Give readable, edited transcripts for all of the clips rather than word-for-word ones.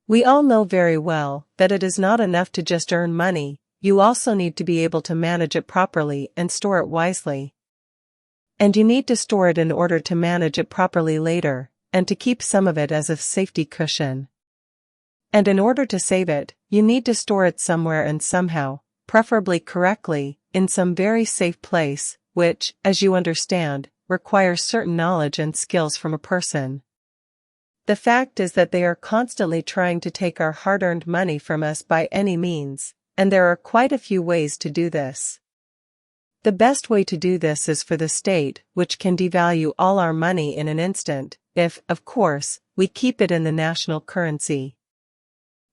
We all know very well that it is not enough to just earn money, you also need to be able to manage it properly and store it wisely. And you need to store it in order to manage it properly later, and to keep some of it as a safety cushion. And in order to save it, you need to store it somewhere and somehow, preferably correctly, in some very safe place, which, as you understand, requires certain knowledge and skills from a person. The fact is that they are constantly trying to take our hard-earned money from us by any means, and there are quite a few ways to do this. The best way to do this is for the state, which can devalue all our money in an instant, if, of course, we keep it in the national currency.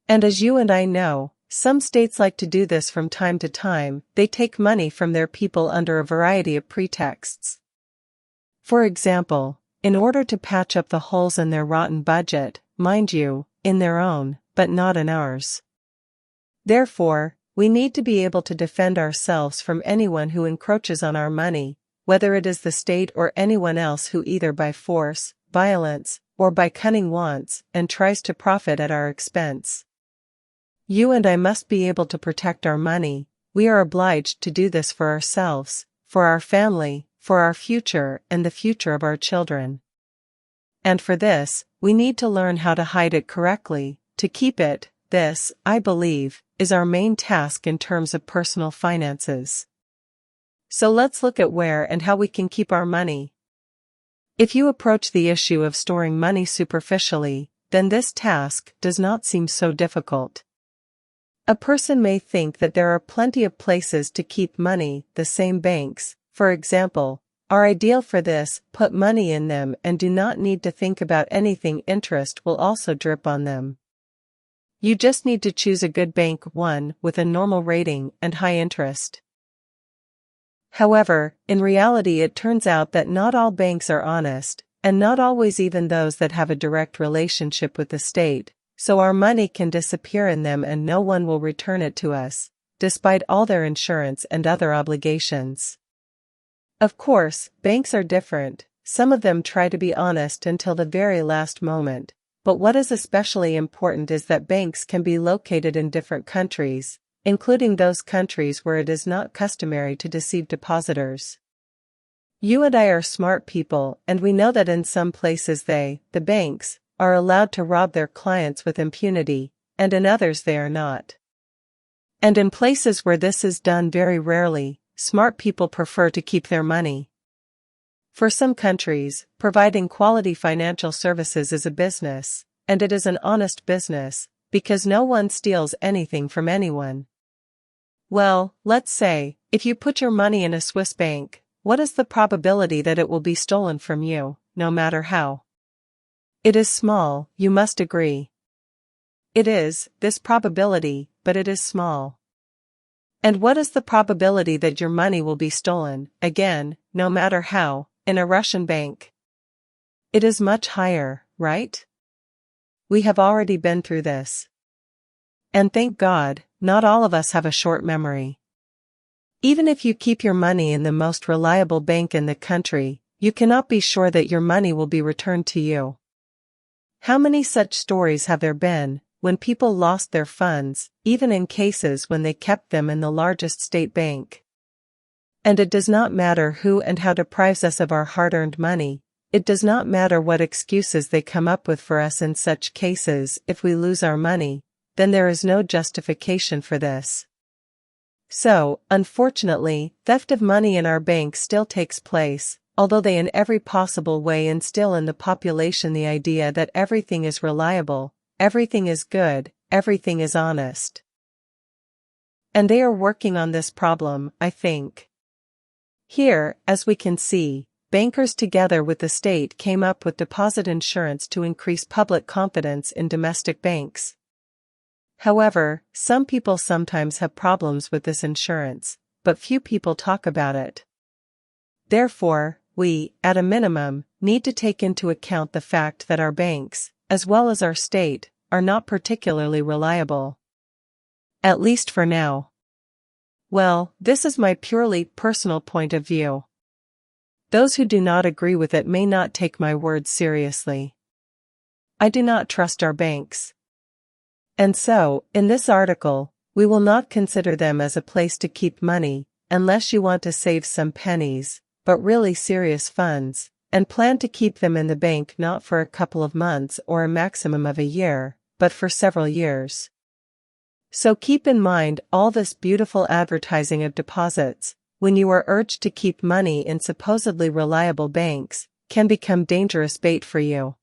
And as you and I know, some states like to do this from time to time. They take money from their people under a variety of pretexts. For example, in order to patch up the holes in their rotten budget, mind you, in their own, but not in ours. Therefore, we need to be able to defend ourselves from anyone who encroaches on our money, whether it is the state or anyone else who either by force, violence, or by cunning wants and tries to profit at our expense. You and I must be able to protect our money. We are obliged to do this for ourselves, for our family, for our future and the future of our children. And for this, we need to learn how to hide it correctly, to keep it. This, I believe, is our main task in terms of personal finances. So let's look at where and how we can keep our money. If you approach the issue of storing money superficially, then this task does not seem so difficult. A person may think that there are plenty of places to keep money. The same banks, for example, are ideal for this. Put money in them and do not need to think about anything. Interest will also drip on them. You just need to choose a good bank, one with a normal rating and high interest. However, in reality it turns out that not all banks are honest, and not always even those that have a direct relationship with the state, so our money can disappear in them and no one will return it to us, despite all their insurance and other obligations. Of course, banks are different. Some of them try to be honest until the very last moment, but what is especially important is that banks can be located in different countries, including those countries where it is not customary to deceive depositors. You and I are smart people, and we know that in some places the banks, are allowed to rob their clients with impunity, and in others they are not. And in places where this is done very rarely, smart people prefer to keep their money. For some countries, providing quality financial services is a business, and it is an honest business, because no one steals anything from anyone. Well, let's say, if you put your money in a Swiss bank, what is the probability that it will be stolen from you, no matter how? It is small, you must agree. It is, this probability, but it is small. And what is the probability that your money will be stolen, again, no matter how, in a Russian bank? It is much higher, right? We have already been through this. And thank God, not all of us have a short memory. Even if you keep your money in the most reliable bank in the country, you cannot be sure that your money will be returned to you. How many such stories have there been, when people lost their funds, even in cases when they kept them in the largest state bank? And it does not matter who and how deprives us of our hard-earned money. It does not matter what excuses they come up with for us in such cases. If we lose our money, then there is no justification for this. So, unfortunately, theft of money in our banks still takes place, although they in every possible way instill in the population the idea that everything is reliable, everything is good, everything is honest. And they are working on this problem, I think. Here, as we can see, bankers together with the state came up with deposit insurance to increase public confidence in domestic banks. However, some people sometimes have problems with this insurance, but few people talk about it. Therefore, we, at a minimum, need to take into account the fact that our banks, as well as our state, are not particularly reliable. At least for now. Well, this is my purely personal point of view. Those who do not agree with it may not take my words seriously. I do not trust our banks. And so, in this article, we will not consider them as a place to keep money, unless you want to save some pennies, but really serious funds, and plan to keep them in the bank not for a couple of months or a maximum of a year, but for several years. So keep in mind all this beautiful advertising of deposits, when you are urged to keep money in supposedly reliable banks, can become dangerous bait for you.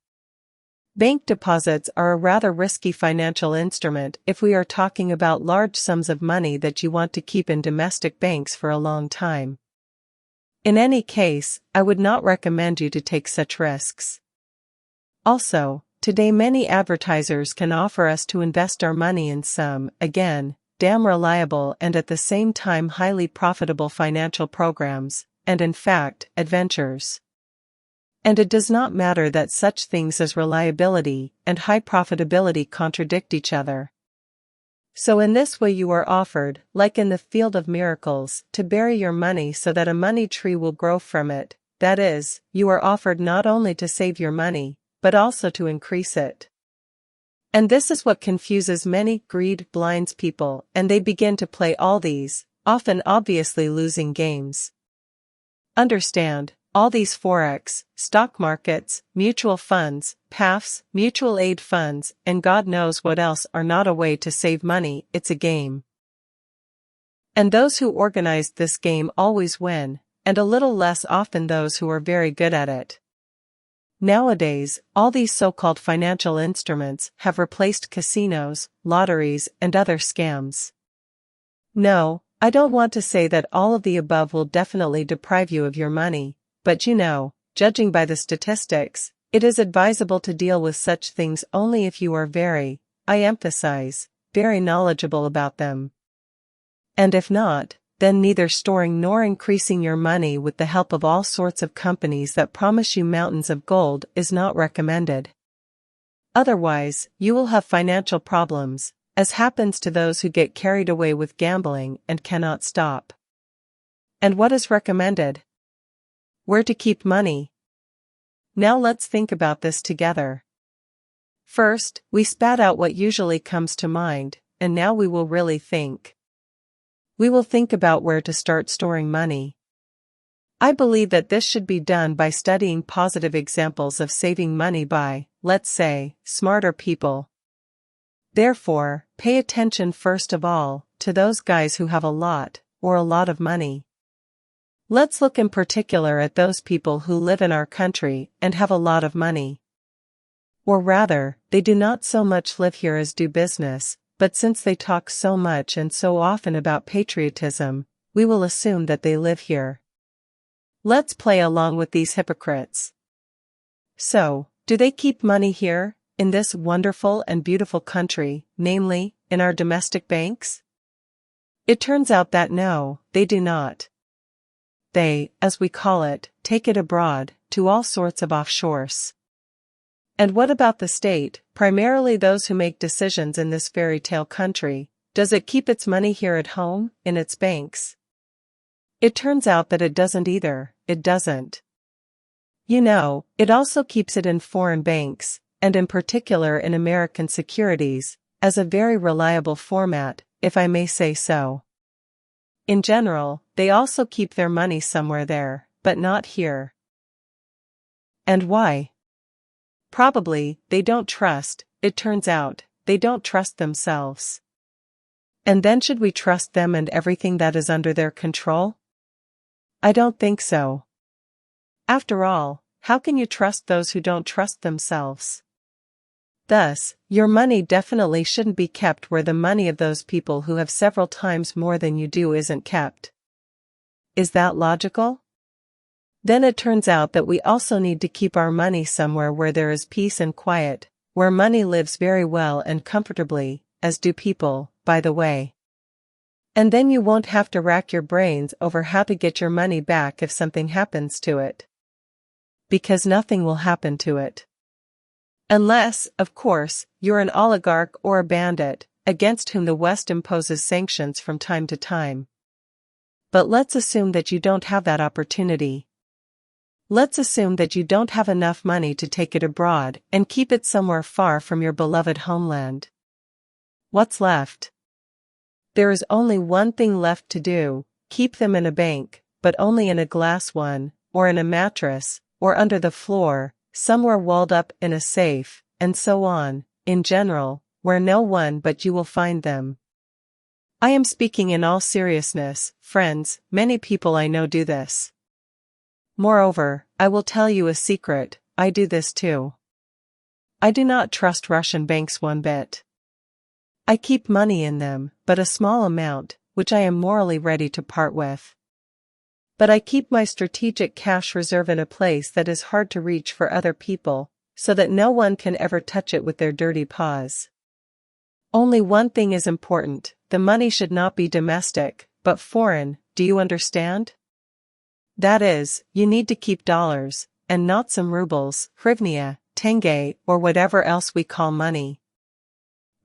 Bank deposits are a rather risky financial instrument if we are talking about large sums of money that you want to keep in domestic banks for a long time. In any case, I would not recommend you to take such risks. Also, today many advertisers can offer us to invest our money in some, again, damn reliable and at the same time highly profitable financial programs, and in fact, adventures. And it does not matter that such things as reliability and high profitability contradict each other. So in this way you are offered, like in the field of miracles, to bury your money so that a money tree will grow from it. That is, you are offered not only to save your money, but also to increase it. And this is what confuses many greed blinds people, and they begin to play all these, often obviously losing games. Understand, all these forex, stock markets, mutual funds, PAFs, mutual aid funds, and God knows what else are not a way to save money, it's a game. And those who organized this game always win, and a little less often those who are very good at it. Nowadays, all these so-called financial instruments have replaced casinos, lotteries, and other scams. No, I don't want to say that all of the above will definitely deprive you of your money. But you know, judging by the statistics, it is advisable to deal with such things only if you are very, I emphasize, very knowledgeable about them. And if not, then neither storing nor increasing your money with the help of all sorts of companies that promise you mountains of gold is not recommended. Otherwise, you will have financial problems, as happens to those who get carried away with gambling and cannot stop. And what is recommended? Where to keep money? Now let's think about this together. First, we spat out what usually comes to mind, and now we will really think. We will think about where to start storing money. I believe that this should be done by studying positive examples of saving money by, let's say, smarter people. Therefore, pay attention first of all to those guys who have a lot of money. Let's look in particular at those people who live in our country and have a lot of money. Or rather, they do not so much live here as do business, but since they talk so much and so often about patriotism, we will assume that they live here. Let's play along with these hypocrites. So, do they keep money here, in this wonderful and beautiful country, namely, in our domestic banks? It turns out that no, they do not. They, as we call it, take it abroad, to all sorts of offshores. And what about the state, primarily those who make decisions in this fairy tale country? Does it keep its money here at home, in its banks? It turns out that it doesn't either, it doesn't. You know, it also keeps it in foreign banks, and in particular in American securities, as a very reliable format, if I may say so. In general, they also keep their money somewhere there, but not here. And why? Probably, they don't trust, it turns out, they don't trust themselves. And then should we trust them and everything that is under their control? I don't think so. After all, how can you trust those who don't trust themselves? Thus, your money definitely shouldn't be kept where the money of those people who have several times more than you do isn't kept. Is that logical? Then it turns out that we also need to keep our money somewhere where there is peace and quiet, where money lives very well and comfortably, as do people, by the way. And then you won't have to rack your brains over how to get your money back if something happens to it. Because nothing will happen to it. Unless, of course, you're an oligarch or a bandit, against whom the West imposes sanctions from time to time. But let's assume that you don't have that opportunity. Let's assume that you don't have enough money to take it abroad and keep it somewhere far from your beloved homeland. What's left? There is only one thing left to do: keep them in a bank, but only in a glass one, or in a mattress, or under the floor, somewhere walled up in a safe, and so on, in general, where no one but you will find them. I am speaking in all seriousness, friends. Many people I know do this. Moreover, I will tell you a secret: I do this too. I do not trust Russian banks one bit. I keep money in them, but a small amount, which I am morally ready to part with. But I keep my strategic cash reserve in a place that is hard to reach for other people, so that no one can ever touch it with their dirty paws. Only one thing is important: the money should not be domestic, but foreign. Do you understand? That is, you need to keep dollars, and not some rubles, hryvnia, tenge, or whatever else we call money.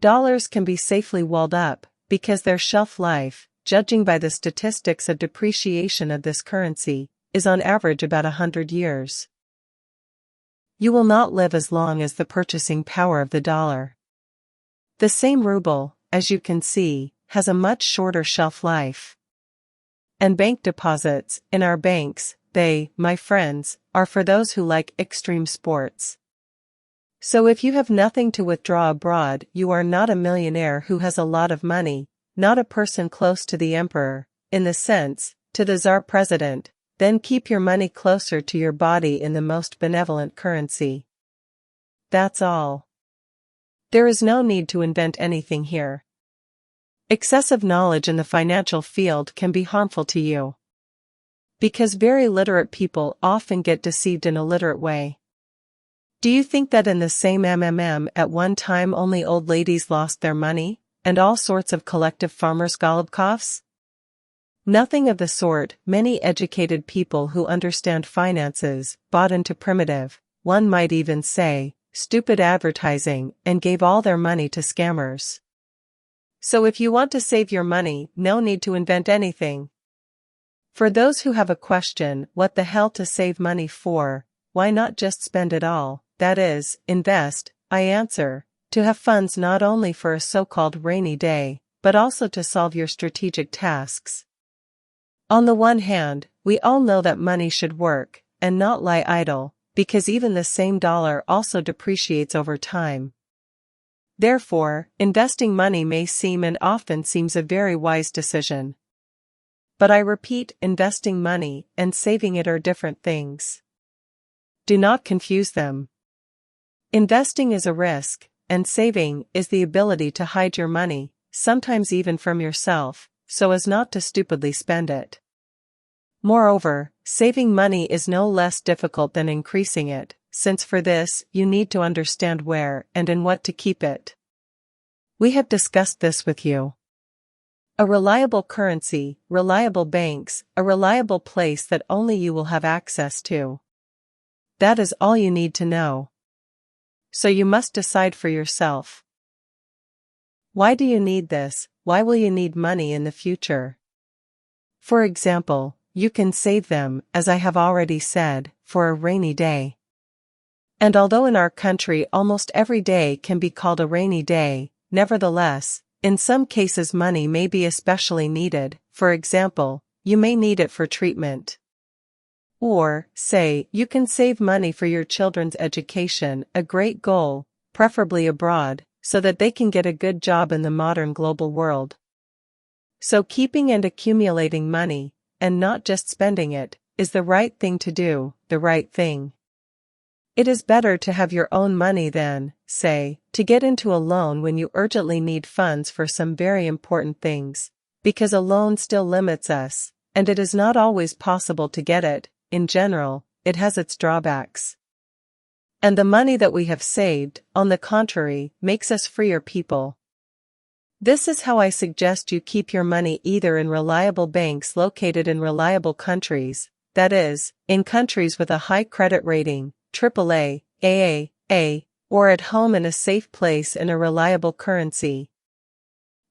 Dollars can be safely walled up, because their shelf life, judging by the statistics of depreciation of this currency, is on average about 100 years. You will not live as long as the purchasing power of the dollar. The same ruble, as you can see, has a much shorter shelf life. And bank deposits, in our banks, they, my friends, are for those who like extreme sports. So if you have nothing to withdraw abroad, you are not a millionaire who has a lot of money, not a person close to the emperor, in the sense, to the Tsar President, then keep your money closer to your body in the most benevolent currency. That's all. There is no need to invent anything here. Excessive knowledge in the financial field can be harmful to you, because very literate people often get deceived in a literate way. Do you think that in the same at one time only old ladies lost their money, and all sorts of collective farmers' Golubkovs? Nothing of the sort. Many educated people who understand finances bought into primitive, one might even say, stupid advertising, and gave all their money to scammers. So if you want to save your money, no need to invent anything. For those who have a question, what the hell to save money for, why not just spend it all? That is, invest, I answer, to have funds not only for a so-called rainy day, but also to solve your strategic tasks. On the one hand, we all know that money should work, and not lie idle, because even the same dollar also depreciates over time. Therefore, investing money may seem and often seems a very wise decision. But I repeat, investing money and saving it are different things. Do not confuse them. Investing is a risk, and saving is the ability to hide your money, sometimes even from yourself, so as not to stupidly spend it. Moreover, saving money is no less difficult than increasing it, since for this you need to understand where and in what to keep it. We have discussed this with you. A reliable currency, reliable banks, a reliable place that only you will have access to. That is all you need to know. So you must decide for yourself. Why do you need this? Why will you need money in the future? For example, you can save them, as I have already said, for a rainy day. And although in our country almost every day can be called a rainy day, nevertheless, in some cases money may be especially needed. For example, you may need it for treatment. Or, say, you can save money for your children's education, a great goal, preferably abroad, so that they can get a good job in the modern global world. So keeping and accumulating money, and not just spending it, is the right thing to do, the right thing. It is better to have your own money than, say, to get into a loan when you urgently need funds for some very important things, because a loan still limits us, and it is not always possible to get it. In general, it has its drawbacks. And the money that we have saved, on the contrary, makes us freer people. This is how I suggest you keep your money: either in reliable banks located in reliable countries, that is, in countries with a high credit rating, AAA, AAA, or at home in a safe place in a reliable currency.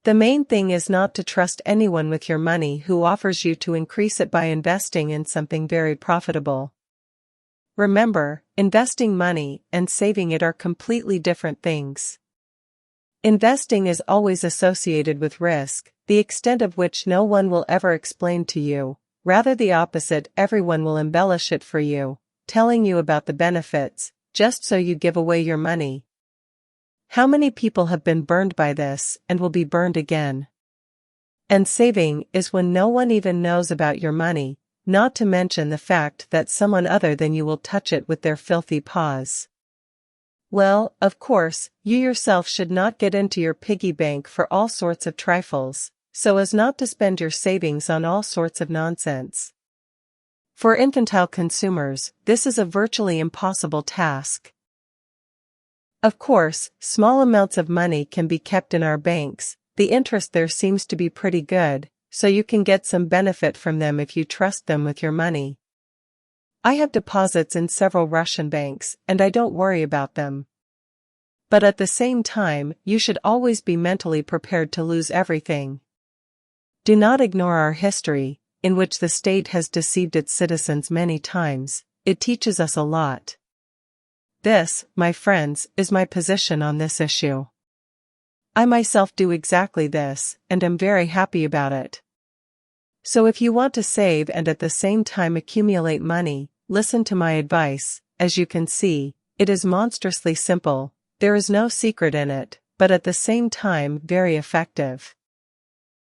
The main thing is not to trust anyone with your money who offers you to increase it by investing in something very profitable. Remember, investing money and saving it are completely different things. Investing is always associated with risk, the extent of which no one will ever explain to you. Rather the opposite, everyone will embellish it for you, telling you about the benefits, just so you give away your money. How many people have been burned by this, and will be burned again? And saving is when no one even knows about your money, not to mention the fact that someone other than you will touch it with their filthy paws. Well, of course, you yourself should not get into your piggy bank for all sorts of trifles, so as not to spend your savings on all sorts of nonsense. For infantile consumers, this is a virtually impossible task. Of course, small amounts of money can be kept in our banks, the interest there seems to be pretty good, so you can get some benefit from them if you trust them with your money. I have deposits in several Russian banks, and I don't worry about them. But at the same time, you should always be mentally prepared to lose everything. Do not ignore our history, in which the state has deceived its citizens many times. It teaches us a lot. This, my friends, is my position on this issue. I myself do exactly this, and am very happy about it. So if you want to save and at the same time accumulate money, listen to my advice. As you can see, it is monstrously simple, there is no secret in it, but at the same time very effective.